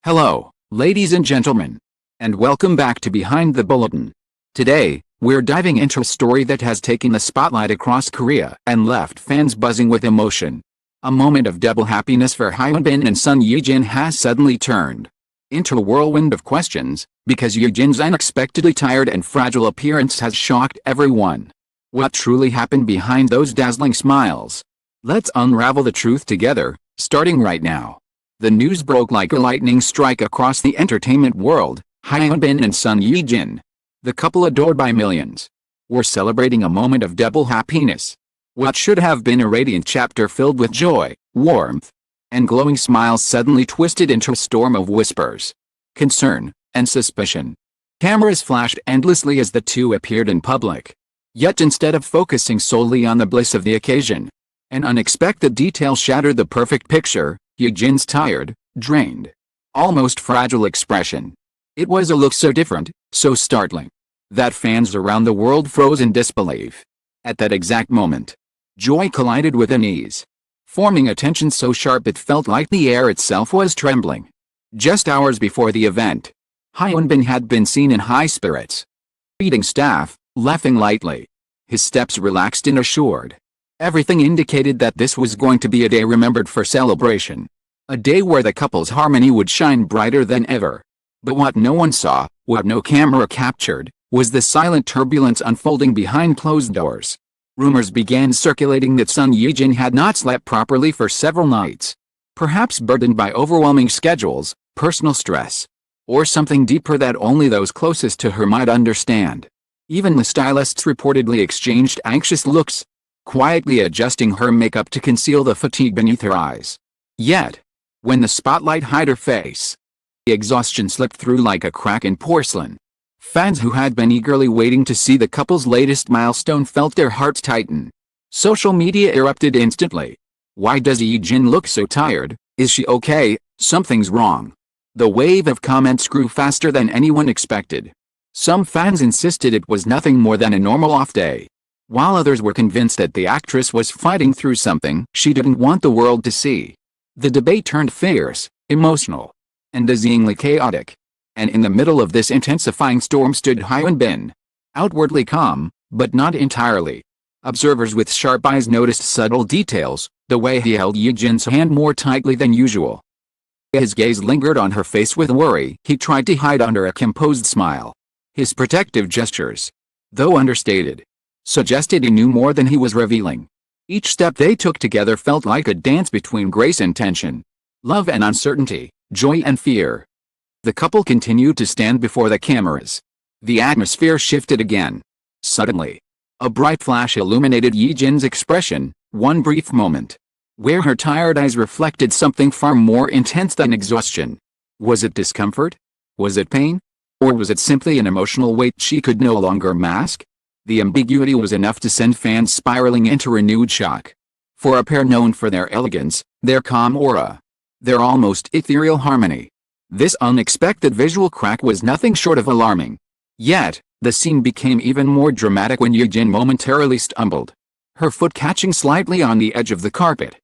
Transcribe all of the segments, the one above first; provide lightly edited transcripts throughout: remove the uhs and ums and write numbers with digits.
Hello, ladies and gentlemen, and welcome back to Behind the Bulletin. Today, we're diving into a story that has taken the spotlight across Korea and left fans buzzing with emotion. A moment of double happiness for Hyun and Son Ye-jin has suddenly turned into a whirlwind of questions, because Ye-jin's unexpectedly tired and fragile appearance has shocked everyone. What truly happened behind those dazzling smiles? Let's unravel the truth together, starting right now. The news broke like a lightning strike across the entertainment world. Hyun and Son Ye-jin, the couple adored by millions, were celebrating a moment of double happiness. What should have been a radiant chapter filled with joy, warmth, and glowing smiles suddenly twisted into a storm of whispers, concern, and suspicion. Cameras flashed endlessly as the two appeared in public. Yet instead of focusing solely on the bliss of the occasion, an unexpected detail shattered the perfect picture: Ye-jin's tired, drained, almost fragile expression. It was a look so different, so startling, that fans around the world froze in disbelief. At that exact moment, joy collided with unease, forming a tension so sharp it felt like the air itself was trembling. Just hours before the event, Hyun had been seen in high spirits, greeting staff, laughing lightly, his steps relaxed and assured. Everything indicated that this was going to be a day remembered for celebration. A day where the couple's harmony would shine brighter than ever. But what no one saw, what no camera captured, was the silent turbulence unfolding behind closed doors. Rumors began circulating that Son Ye-jin had not slept properly for several nights. Perhaps burdened by overwhelming schedules, personal stress, or something deeper that only those closest to her might understand. Even the stylists reportedly exchanged anxious looks, quietly adjusting her makeup to conceal the fatigue beneath her eyes. Yet, when the spotlight hid her face, the exhaustion slipped through like a crack in porcelain. Fans who had been eagerly waiting to see the couple's latest milestone felt their hearts tighten. Social media erupted instantly. Why does Ye-jin look so tired? Is she okay? Something's wrong. The wave of comments grew faster than anyone expected. Some fans insisted it was nothing more than a normal off day, while others were convinced that the actress was fighting through something she didn't want the world to see. The debate turned fierce, emotional, and dizzyingly chaotic. And in the middle of this intensifying storm stood Hyun, outwardly calm, but not entirely. Observers with sharp eyes noticed subtle details: the way he held Ye-jin's hand more tightly than usual. His gaze lingered on her face with worry he tried to hide under a composed smile. His protective gestures, though understated, suggested he knew more than he was revealing. Each step they took together felt like a dance between grace and tension, love and uncertainty, joy and fear. The couple continued to stand before the cameras. The atmosphere shifted again. Suddenly, a bright flash illuminated Ye-jin's expression, one brief moment, where her tired eyes reflected something far more intense than exhaustion. Was it discomfort? Was it pain? Or was it simply an emotional weight she could no longer mask? The ambiguity was enough to send fans spiraling into renewed shock. For a pair known for their elegance, their calm aura, their almost ethereal harmony, this unexpected visual crack was nothing short of alarming. Yet, the scene became even more dramatic when Ye-jin momentarily stumbled, her foot catching slightly on the edge of the carpet.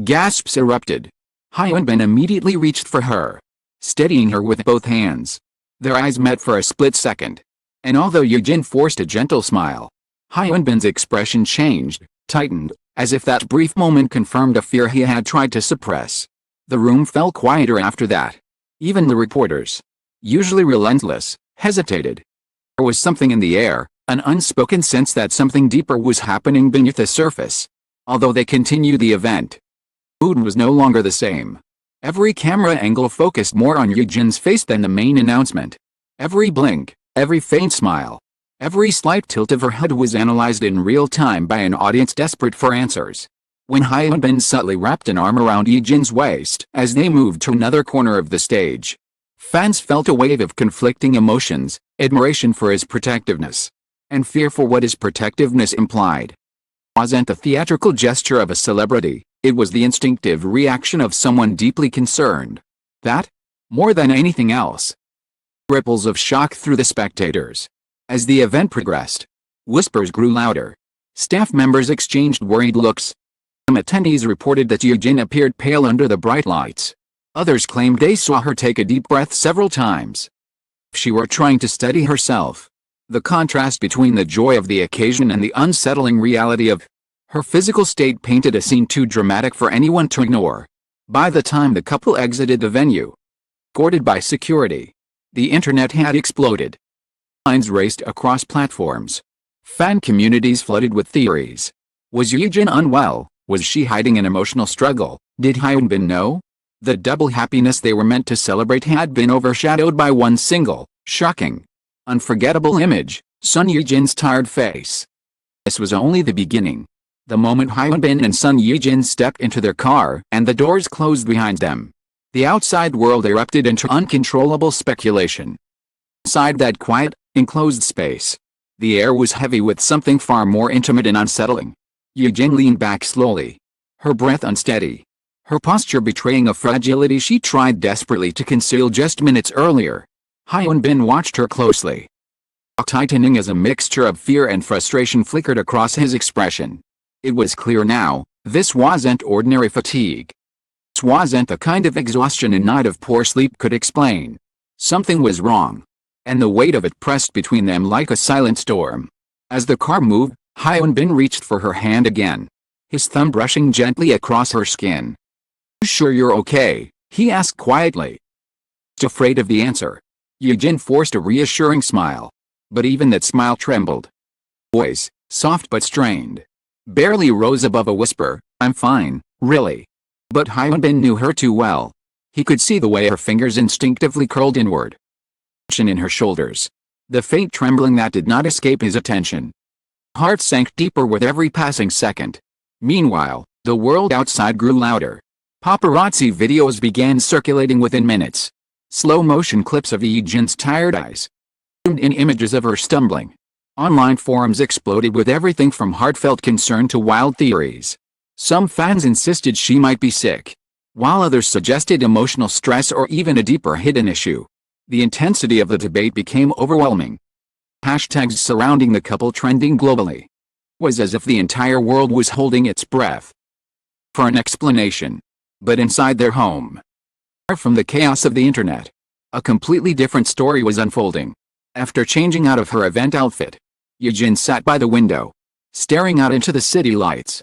Gasps erupted. Hyun immediately reached for her, steadying her with both hands. Their eyes met for a split second, and although Ye-jin forced a gentle smile, Hyun's expression changed, tightened, as if that brief moment confirmed a fear he had tried to suppress. The room fell quieter after that. Even the reporters, usually relentless, hesitated. There was something in the air, an unspoken sense that something deeper was happening beneath the surface. Although they continued the event, the mood was no longer the same. Every camera angle focused more on Ye-jin's face than the main announcement. Every blink, every faint smile, every slight tilt of her head was analyzed in real time by an audience desperate for answers. When Hyun subtly wrapped an arm around Ye-jin's waist as they moved to another corner of the stage, fans felt a wave of conflicting emotions: admiration for his protectiveness, and fear for what his protectiveness implied. It wasn't the theatrical gesture of a celebrity, it was the instinctive reaction of someone deeply concerned. That, more than anything else, ripples of shock through the spectators. As the event progressed, whispers grew louder. Staff members exchanged worried looks. Some attendees reported that Ye-jin appeared pale under the bright lights, Others claimed they saw her take a deep breath several times. She were trying to steady herself. The contrast between the joy of the occasion and the unsettling reality of her physical state painted a scene too dramatic for anyone to ignore. By the time the couple exited the venue, escorted by security, the internet had exploded. Lines raced across platforms. Fan communities flooded with theories. Was Yejin unwell? Was she hiding an emotional struggle? Did Hyun know? The double happiness they were meant to celebrate had been overshadowed by one single, shocking, unforgettable image: Sun Yejin's tired face. This was only the beginning. The moment Hyun and Sun Yejin stepped into their car and the doors closed behind them, the outside world erupted into uncontrollable speculation. Inside that quiet, enclosed space, the air was heavy with something far more intimate and unsettling. Yejin leaned back slowly, her breath unsteady, her posture betraying a fragility she tried desperately to conceal just minutes earlier. Hyun watched her closely. Tightening as a mixture of fear and frustration flickered across his expression. It was clear now, this wasn't ordinary fatigue. This wasn't the kind of exhaustion a night of poor sleep could explain. Something was wrong, and the weight of it pressed between them like a silent storm. As the car moved, Hyun reached for her hand again, his thumb brushing gently across her skin. "You sure you're okay?" he asked quietly. Afraid of the answer, Yejin forced a reassuring smile, but even that smile trembled. Voice, soft but strained, barely rose above a whisper, "I'm fine, really." But Hyun knew her too well. He could see the way her fingers instinctively curled inward. Tension in her shoulders, the faint trembling that did not escape his attention. Heart sank deeper with every passing second. Meanwhile, the world outside grew louder. Paparazzi videos began circulating within minutes. Slow-motion clips of Yejin's tired eyes, zoomed in images of her stumbling. Online forums exploded with everything from heartfelt concern to wild theories. Some fans insisted she might be sick, while others suggested emotional stress or even a deeper hidden issue. The intensity of the debate became overwhelming. Hashtags surrounding the couple trending globally. It was as if the entire world was holding its breath for an explanation. But inside their home, far from the chaos of the internet, a completely different story was unfolding. After changing out of her event outfit, Yejin sat by the window, staring out into the city lights.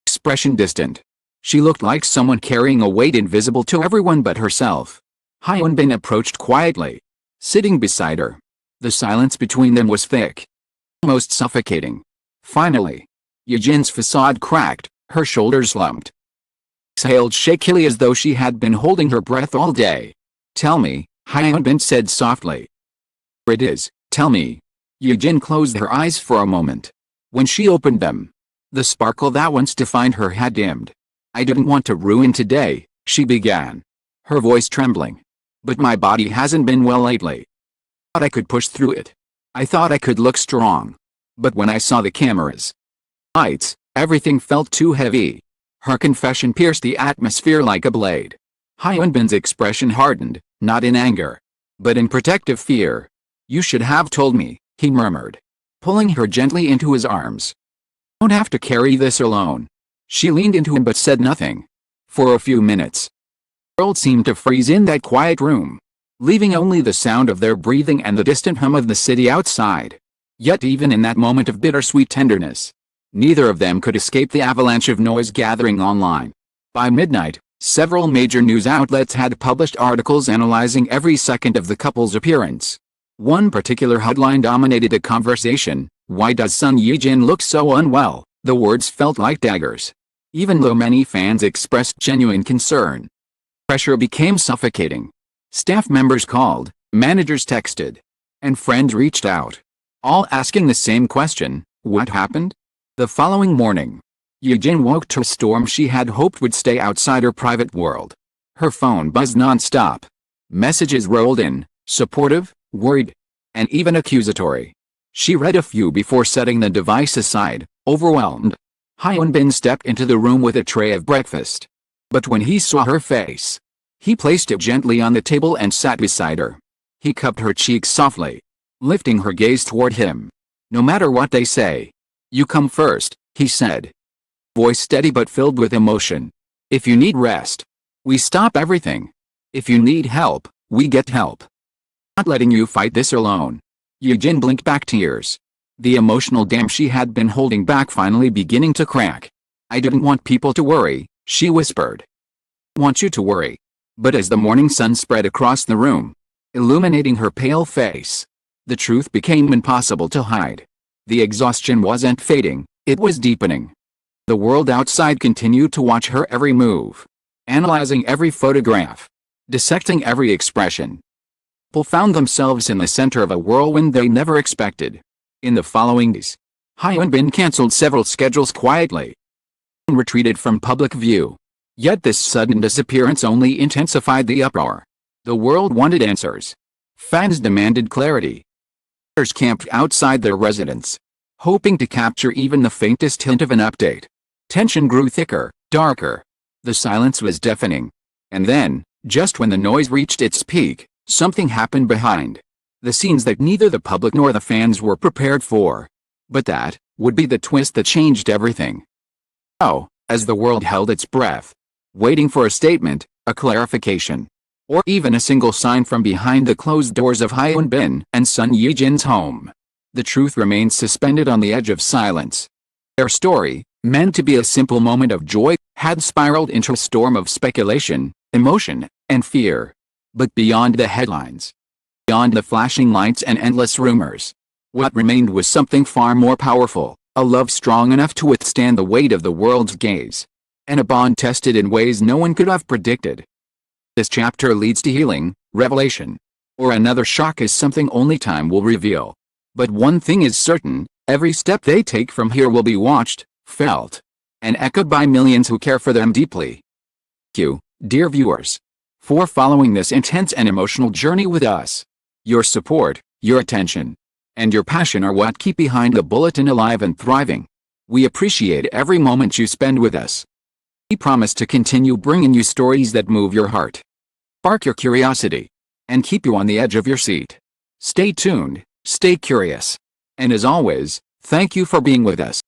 Expression distant. She looked like someone carrying a weight invisible to everyone but herself. Hyun approached quietly, sitting beside her. The silence between them was thick, almost suffocating. Finally, Yejin's facade cracked, her shoulders slumped. Exhaled shakily as though she had been holding her breath all day. "Tell me," Hyun said softly. "It is, tell me." Yejin closed her eyes for a moment. When she opened them, the sparkle that once defined her had dimmed. "I didn't want to ruin today," she began, her voice trembling. "But my body hasn't been well lately. I thought I could push through it. I thought I could look strong. But when I saw the cameras, lights, everything felt too heavy." Her confession pierced the atmosphere like a blade. Hyun's expression hardened, not in anger, but in protective fear. "You should have told me," he murmured, pulling her gently into his arms. "Don't have to carry this alone." She leaned into him but said nothing. For a few minutes, the world seemed to freeze in that quiet room, leaving only the sound of their breathing and the distant hum of the city outside. Yet even in that moment of bittersweet tenderness, neither of them could escape the avalanche of noise gathering online. By midnight, several major news outlets had published articles analyzing every second of the couple's appearance. One particular headline dominated the conversation: "Why does Sun Yejin look so unwell?" The words felt like daggers, even though many fans expressed genuine concern. Pressure became suffocating. Staff members called, managers texted, and friends reached out, all asking the same question: what happened? The following morning, Yejin woke to a storm she had hoped would stay outside her private world. Her phone buzzed non-stop. Messages rolled in, supportive, worried, and even accusatory. She read a few before setting the device aside, overwhelmed. Hyun stepped into the room with a tray of breakfast. But when he saw her face, he placed it gently on the table and sat beside her. He cupped her cheeks softly, lifting her gaze toward him. "No matter what they say, you come first," he said, voice steady but filled with emotion. "If you need rest, we stop everything." If you need help, we get help. Not letting you fight this alone. Yejin blinked back tears. The emotional dam she had been holding back finally beginning to crack. I didn't want people to worry, she whispered. Want you to worry. But as the morning sun spread across the room, illuminating her pale face, the truth became impossible to hide. The exhaustion wasn't fading, it was deepening. The world outside continued to watch her every move, analyzing every photograph, dissecting every expression. People found themselves in the center of a whirlwind they never expected. In the following days, Hyun canceled several schedules quietly and retreated from public view. Yet this sudden disappearance only intensified the uproar. The world wanted answers. Fans demanded clarity. Others camped outside their residence, hoping to capture even the faintest hint of an update. Tension grew thicker, darker. The silence was deafening. And then, just when the noise reached its peak, something happened behind the scenes that neither the public nor the fans were prepared for. But that would be the twist that changed everything. Oh, as the world held its breath, waiting for a statement, a clarification, or even a single sign from behind the closed doors of Hyun and Son Yejin's home, the truth remained suspended on the edge of silence. Their story, meant to be a simple moment of joy, had spiraled into a storm of speculation, emotion, and fear. But beyond the headlines, beyond the flashing lights and endless rumors, what remained was something far more powerful, a love strong enough to withstand the weight of the world's gaze, and a bond tested in ways no one could have predicted. This chapter leads to healing, revelation, or another shock is something only time will reveal. But one thing is certain, every step they take from here will be watched, felt, and echoed by millions who care for them deeply. Thank you, dear viewers, for following this intense and emotional journey with us. Your support, your attention, and your passion are what keep Behind the Bulletin alive and thriving. We appreciate every moment you spend with us. We promise to continue bringing you stories that move your heart, spark your curiosity, and keep you on the edge of your seat. Stay tuned, stay curious, and as always, thank you for being with us.